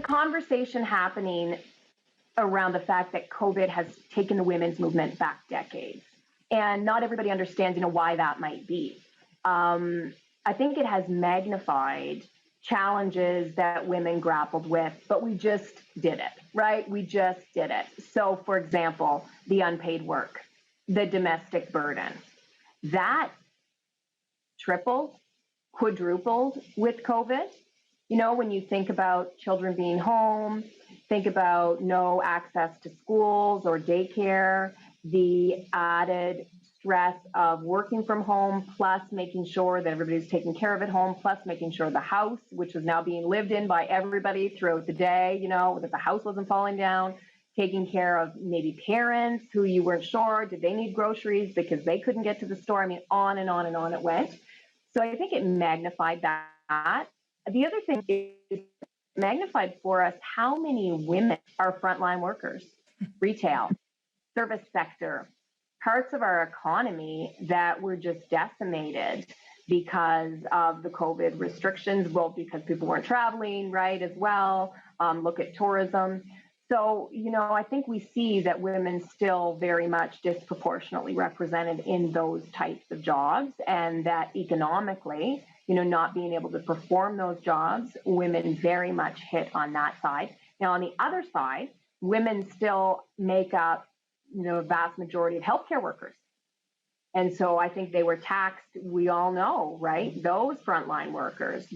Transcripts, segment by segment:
a conversation happening around the fact that COVID has taken the women's movement back decades. And not everybody understands, why that might be. I think it has magnified challenges that women grappled with, but we just did it, right? We just did it. So, for example, the unpaid work, the domestic burden, that tripled, quadrupled with COVID. When you think about children being home, think about no access to schools or daycare, the added stress of working from home, plus making sure that everybody's taking care of at home, plus making sure the house, which was now being lived in by everybody throughout the day, that the house wasn't falling down, taking care of maybe parents who you weren't sure, did they need groceries because they couldn't get to the store? I mean, on and on and on it went. So I think it magnified that. The other thing is magnified for us how many women are frontline workers, retail, service sector, parts of our economy that were just decimated because of the COVID restrictions, well, because people weren't traveling, right, as well. Look at tourism. So, I think we see that women still very much disproportionately represented in those types of jobs, and that economically, not being able to perform those jobs, women very much hit on that side. Now, on the other side, women still make up, a vast majority of healthcare workers. And so I think they were taxed, we all know, right? Those frontline workers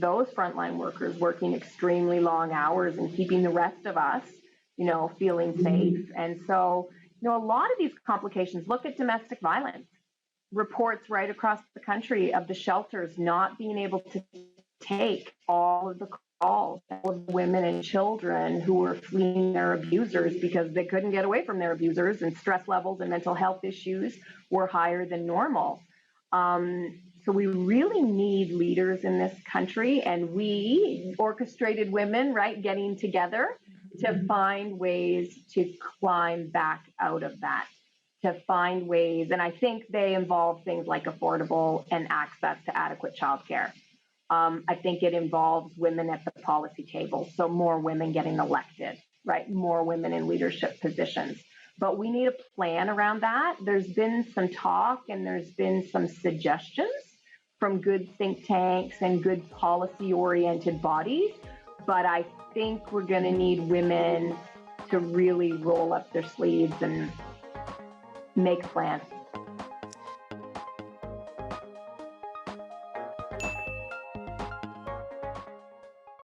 working extremely long hours and keeping the rest of us, feeling safe. And so, a lot of these complications, look at domestic violence, reports right across the country of the shelters not being able to take all of the calls, all of the women and children who were fleeing their abusers because they couldn't get away from their abusers, and stress levels and mental health issues were higher than normal. So we really need leaders in this country, and we, orchestrated women, right, getting together to find ways to climb back out of that, to find ways. And I think they involve things like affordable and access to adequate childcare. I think it involves women at the policy table, so more women getting elected, right? More women in leadership positions. But we need a plan around that. There's been some talk and there's been some suggestions from good think tanks and good policy-oriented bodies. But I think we're going to need women to really roll up their sleeves and make plans.